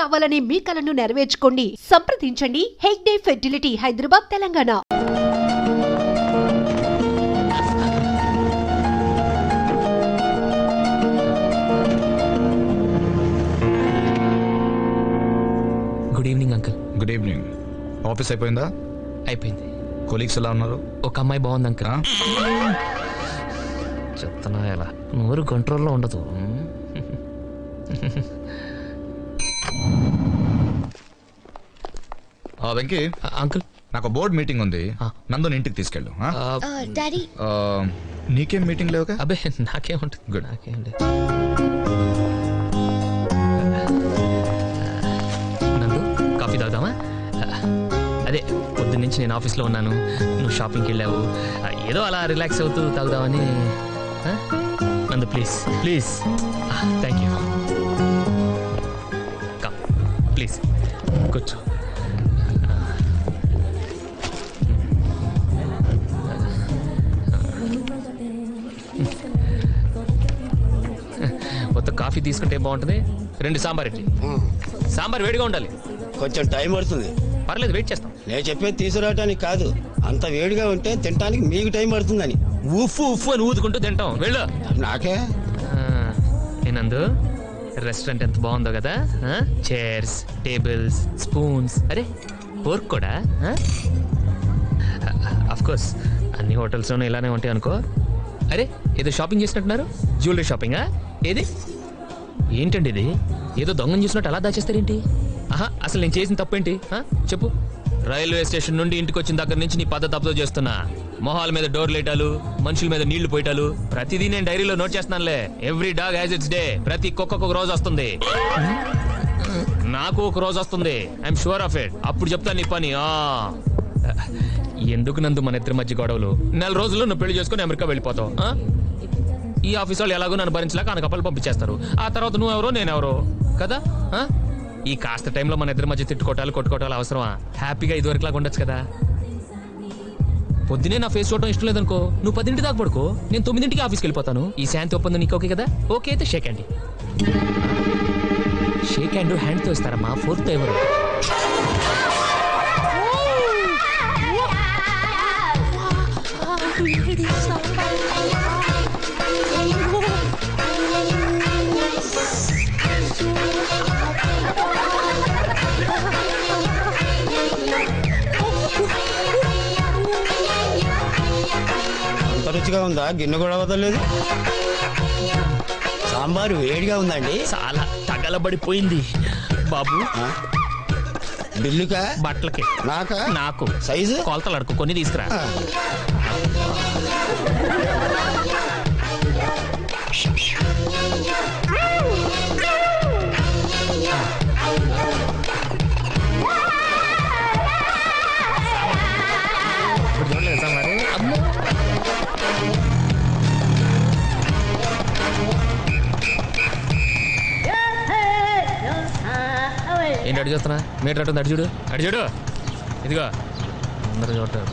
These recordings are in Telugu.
కావాలనే మీ కలను నెరవేర్చుకోండి. సంప్రదించండి Hegde fertility, Hyderabad, Telangana. Good evening uncle. Good evening. Office అయిపోయిందా? అయిపోయింది. కొలీగ్స్ ఎలా ఉన్నారు? ఒక అమ్మాయి బాగుంది అంకుల్. చెప్తున్నా ఎలా నోరు కంట్రోల్లో ఉండదు. వెంకీ అంకుల్, నాకు బోర్డ్ మీటింగ్ ఉంది, నందుని ఇంటికి తీసుకెళ్ళు. డాడీ నీకేం మీటింగ్ లేవుగా? అబ్బే నాకేం ఉంటుంది. గుడ్. నాకేం లేదు. నందు కాఫీ తాగుదామా? అదే పొద్దున్న నుంచి నేను ఆఫీస్లో ఉన్నాను, నువ్వు షాపింగ్కి వెళ్ళావు, ఏదో అలా రిలాక్స్ అవుతూ తాగుదామని. నందు please please. Thank you. Come please కూర్చో. మొత్తం కాఫీ తీసుకుంటే బాగుంటుంది. 2 సాంబార్ ఇడ్లీ. సాంబార్ వేడిగా ఉండాలి. కొంచెం టైం పడుతుంది. పర్లేదు, వెయిట్ చేస్తాం. నేను చెప్పేది తీసుకురావటానికి కాదు, అంత వేడిగా ఉంటే తినడానికి మీకు టైం పడుతుందని. ఉఫ్ఫు ఉఫ్ఫు అని ఊదుకుంటూ తింటాం. వెళ్ళు. నాకే నేనందు రెస్టారెంట్ ఎంత బాగుందో కదా. చైర్స్, టేబుల్స్, స్పూన్స్, అరే ఫోర్క్ కూడా. అఫ్ కోర్స్ అన్ని హోటల్స్లోనూ ఇలానే ఉంటాయి అనుకో. అరే ఏదో షాపింగ్ చేసినట్టున్నారు. జ్యువెలరీ షాపింగా? ఏది? ఏంటండి ఇది? ఏదో దొంగని చూసినట్టు అలా దాచేస్తారేంటి? అసలు నేను చేసిన తప్పేంటి చెప్పు. రైల్వే స్టేషన్ నుండి ఇంటికి వచ్చిన దగ్గర నుంచి నీ పద్ధతి తప్పుతో చేస్తున్నా. మొహాల మీద డోర్ లేటాలు, మనుషుల మీద నీళ్లు పోయటాలు, ప్రతిదీ నేను డైరీలో నోట్ చేస్తున్నానులే. Every dog has its day. ప్రతి కుక్కకు ఒక రోజు వస్తుంది, నాకు ఒక రోజు వస్తుంది. I'm sure of it. అప్పుడు చెప్తాను నీ పని. ఎందుకు నందు మన ఇద్దరి మధ్య గొడవలు? 4 రోజుల్లో నువ్వు పెళ్లి చేసుకుని అమెరికా వెళ్ళిపోతావు. ఈ ఆఫీస్ వాళ్ళు ఎలాగో నన్ను భరించలేక అనకప్పలు పంపించేస్తారు. ఆ తర్వాత నువ్వెవరో నేనెవరో కదా. ఈ కాస్త టైంలో మన ఇద్దరి మధ్య తిట్టుకోవటాలు కొట్టుకోవటాలు అవసరమా? హ్యాపీగా ఇదివరకులాగా ఉండొచ్చు కదా. పొద్దునే నా ఫేస్ చూడటం ఇష్టం లేదనుకో, నువ్వు 10 దాకా పడుకో, నేను 9 ఆఫీస్కి వెళ్ళిపోతాను. ఈ శాంతి ఒప్పందం నీకు ఓకే కదా? ఓకే అయితే షేక్ హ్యాండ్. షేక్ హ్యాండ్ హ్యాండ్తో ఇస్తారమ్మా, ఫోర్త్తో ఎవరు? అంత రుచిగా ఉందా? గిన్నె కూడా వదలలేదు. సాంబారు వేడిగా ఉందండి. చాలా తగలబడిపోయింది బాబు. బిల్లుకా? బట్టలకి. నాకా? నాకు. సైజు? కొలతలు అడుకు, కొన్ని తీసుకురా. ఏంటి అడి చూస్తున్నా? మీటర్ అట్టుంది, అడి చూడు, అడి చూడు. ఇదిగో అందరు చూడటం.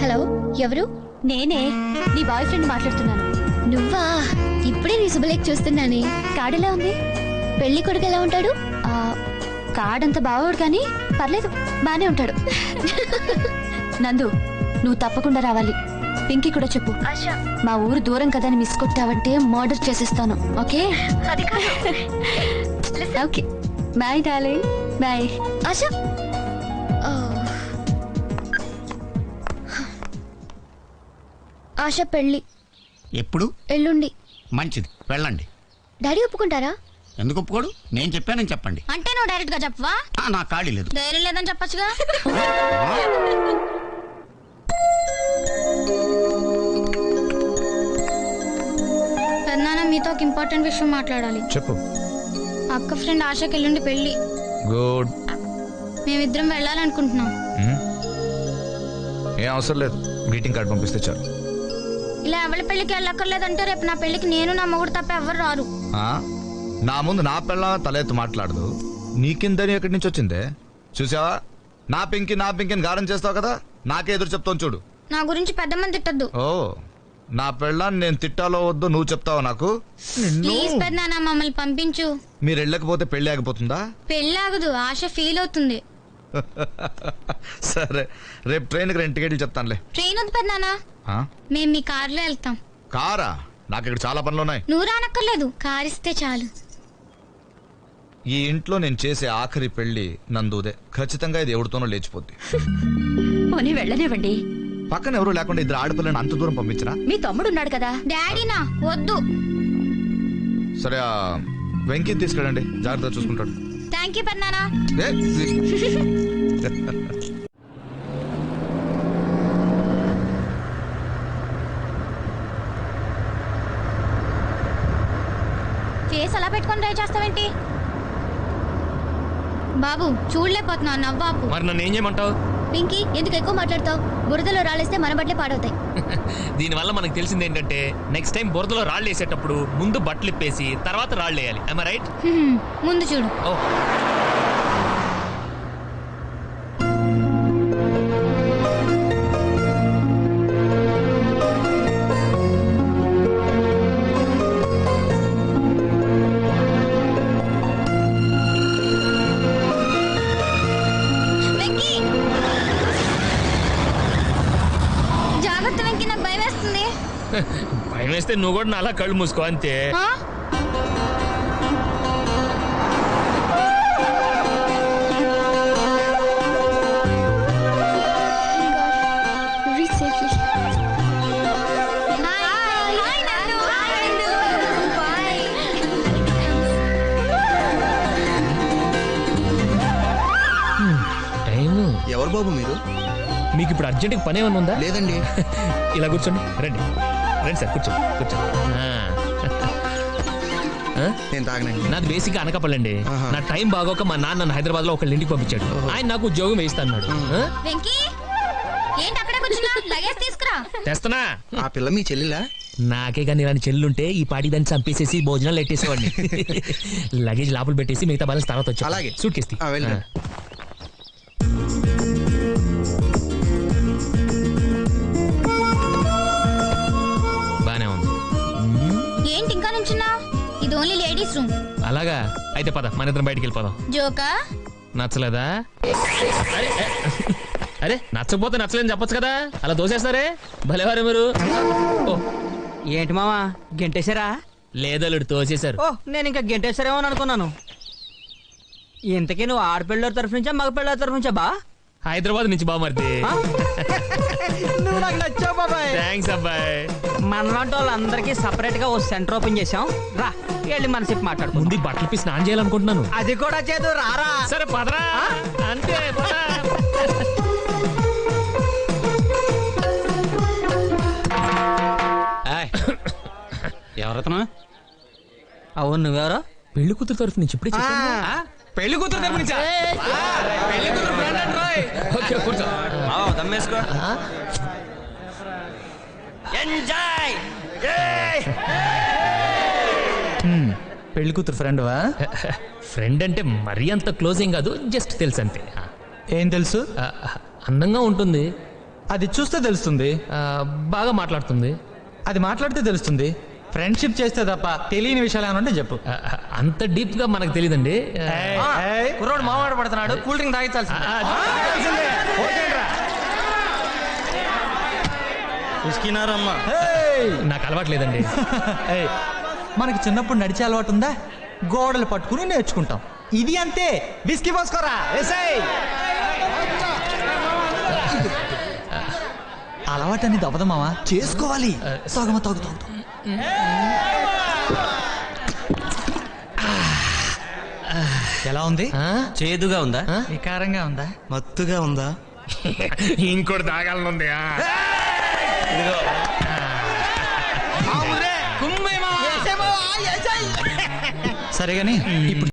హలో, ఎవరు? నేనే, నీ బాయ్ ఫ్రెండ్ మాట్లాడుతున్నాను. నువ్వా? ఇప్పుడే నీ శుభలేఖ చూస్తున్నానే. కార్డ్ ఎలా ఉంది? పెళ్లి కొడుకు ఎలా ఉంటాడు? కార్డ్ అంత బాగోడు కానీ పర్లేదు, బానే ఉంటాడు. నందు, నువ్వు తప్పకుండా రావాలి. పింకీ కూడా చెప్పు. మా ఊరు దూరం కదా అని మిస్ కొట్టావంటే మర్డర్ చేసేస్తాను. Okay? Okay, bye darling. Bye. Asha, Asha పెళ్లి ఎప్పుడు? ఎల్లుండి. మంచిది, వెళ్ళండి. డాడీ ఒప్పుకుంటారా? ఎందుకు ఒప్పుకోడు? నేను చెప్పానని చెప్పండి. అంటే నువ్వు డైరెక్ట్ గా చెప్పవా? నా ఖాళీ లేదు. ధైర్యం లేదని చెప్పచ్చుగా. ఒక ఇంపార్టెంట్ విషయం మాట్లాడాలి. చెప్పు. అక్క ఫ్రెండ్ ఆశకి ఎల్లుండి పెళ్లి. గుడ్. మేమిద్దరం వెళ్ళాలనుకుంటున్నాం. ఏం అవసరం లేదు, గ్రీటింగ్ కార్డ్ పంపిస్తే చాలు. ఇలా ఎవరి పెళ్లికి వెళ్ళక్కర్లేదంటే రేపు నా పెళ్లికి నేను నా మొగుడు తప్ప ఎవరు రారు. నా ముందు నా పిల్ల తలెత్తు మాట్లాడదు. నీకిందని ఎక్కడి నుంచి వచ్చిందే? చూసావా, నా పింకిని గారం చేస్తావు కదా, నాకే ఎదురు చెప్తాను చూడు. నా గురించి పెద్ద మంది తిట్టద్దు. ఓ, నా పెళ్ళాన్ని నేను తిట్టాలో వద్దో నువ్వు చెప్తావా నాకు? ప్లీజ్ పెద్దనాన్న మమ్మల్ని పంపించు. మీరు వెళ్ళకపోతే పెళ్లి ఆగిపోతుందా? పెళ్లి ఆగదు, ఆశ ఫీల్ అవుతుంది. సరే, రేపు ట్రైన్కి 2 టికెట్లు చెప్తానులే. ట్రైన్ వద్దు పెద్దనాన్న, మేము మీ కార్లో వెళ్తాం. కారా? నాకు ఇక్కడ చాలా పనులు ఉన్నాయి. నువ్వు రానక్కర్లేదు, కార్ ఇస్తే చాలు. ఈ ఇంట్లో నేను చేసే ఆఖరి పెళ్లి నందుదే. ఖచ్చితంగా ఇది ఎవరితోనో లేచిపోద్ది. పోనీ వెళ్ళనివ్వండి. పక్కన ఎవరు లేకుండా 2 ఆడపిల్లని అంత దూరం పంపించరా? మీ తమ్ముడున్నాడు కదా. డాడీనా? వద్దు. సరే, వెంకీ తీసుకెళ్ళండి, జాగ్రత్తగా చూసుకుంటాడు. థ్యాంక్ యూ పెద్దనాన్న. ఫేస్ అలా పెట్టుకొని ట్రై చేస్తావేంటి బాబు? చూడలేకపోతున్నావు, నవ్వాపు. మరి నన్ను ఏం చేయమంటావు? పింకీ, ఎందుకు ఎక్కువ మాట్లాడతావు? బురదలో రాళ్ళేస్తే మన బట్టలే పాడవుతాయి. దీనివల్ల మనకు తెలిసింది ఏంటంటే, నెక్స్ట్ టైం బురదలో రాళ్ళు వేసేటప్పుడు ముందు బట్టలు ఇప్పేసి తర్వాత రాళ్ళు వేయాలి. am I right? ముందు చూడు. ఓ, జాగ్రత్త వెంకీ, నాకు భయం వేస్తుంది. భయం వేస్తే నువ్వు కూడా నాలా కళ్ళు మూసుకో అంతే. ఎవరు బాబు మీరు? మీకు ఇప్పుడు అర్జెంట్ పని ఏమన్నా ఉందా? లేదండి. ఇలా కూర్చోండి, రండి రండి సార్, కూర్చోండి కూర్చోండి. నేను తాగనండి. నాది బేసిక్ అనకాపల్లండి. నా టైం బాగోక మా నాన్న నన్ను హైదరాబాద్ లో ఒకళ్ళ ఇంటికి పంపించాడు. ఆయన నాకు ఉద్యోగం వేయిస్తా అన్నాడు. వెంకీ, ఏంటి అక్కడే కూర్చున్నా? లగేజ్ తీసుకురా. తెస్తనా? ఆ పిల్ల మీ చెల్లిలా? నాకే కానీ ఇలాంటి చెల్లుంటే ఈ పాటికి దాన్ని చంపేసేసి భోజనాలు ఎట్టేసేవాడిని. లగేజ్ లోపల పెట్టేసి మిగతా బ్యాలెన్స్ తర్వాత వచ్చి. అలాగే. సూట్ కేసు వెళ్ళండి. బానే ఉంది. ఏంటి ఇంకా నుంచున్నా? ఇది ఓన్లీ లేడీస్ రూమ్. అలాగా? అయితే పద, మన ఇద్దరం బయటికి వెళ్ళిపోదాం. జోకా? నచ్చలేదా? అరే నచ్చకపోతే నచ్చలేదని చెప్పొచ్చు కదా, అలా దోసేస్తారే. భలేవారే మీరు. ఓ, ఏంటి మావా, గెంటేశారా? లేదల్లుడు తోసేశారు. ఓ, నేను ఇంకా గెంటేశారేమో అని అనుకున్నాను. ఇంతకీ నువ్వు ఆడపిల్లల తరఫు నుంచా మగ పిల్లల తరఫు నుంచా బా? హైదరాబాద్ నుంచి బామర్ది. నువ్వు నాకు నచ్చావు బాబాయ్. థ్యాంక్స్ అబ్బాయి. మనలాంటి వాళ్ళందరికీ సపరేట్ గా ఓ సెంటర్ ఓపెన్ చేసాం. రా, వెళ్ళి మనసేపు మాట్లాడుకుందాం. ముందు బట్టలు పి స్నానం చేయాలనుకుంటున్నాను. అది కూడా చేదు, రారా. సరే పదరా. అంతే పద. ఎవరతను? అవును, నువ్వెవరో? పెళ్లి కూతురు తరఫు నుంచి ఇప్పుడే పెళ్లి కూతురు తరఫు నుంచా? పెళ్లి కూతురు ఫ్రెండ్ అంటారోయ్. ఓకే, కూర్చో. దమ్మేసుకో. ఎంజాయ్. పెళ్లి కూతురు ఫ్రెండ్వా? ఫ్రెండ్ అంటే మరీ అంత క్లోజ్ ఏం కాదు, జస్ట్ తెలుసు అంతే. ఏం తెలుసు? అందంగా ఉంటుంది. అది చూస్తే తెలుస్తుంది. బాగా మాట్లాడుతుంది. అది మాట్లాడితే తెలుస్తుంది. ఫ్రెండ్షిప్ చేస్తే తప్ప తెలియని విషయాలు ఏమన్నా ఉంటే చెప్పు. అంత డీప్ గా మనకు తెలియదండి. కుర్రోడు మావాడు పడుతున్నాడు, కూల్ డ్రింక్ తాగించాల్సిందే. నాకు అలవాటు లేదండి. మనకి చిన్నప్పుడు నడిచే అలవాటు ఉందా? గోడలు పట్టుకుని నేర్చుకుంటాం. ఇది అంతే. బిస్కీ పోసుకోరా. అలవాటు అనేది అవ్వదు మావా, చేసుకోవాలి. సగమ తాగు. ఎలా ఉంది? చేదుగా ఉందా? వికారంగా ఉందా? మత్తుగా ఉందా? ఇంకోటి తాగాలనుంది. సరే గాని ఇప్పుడు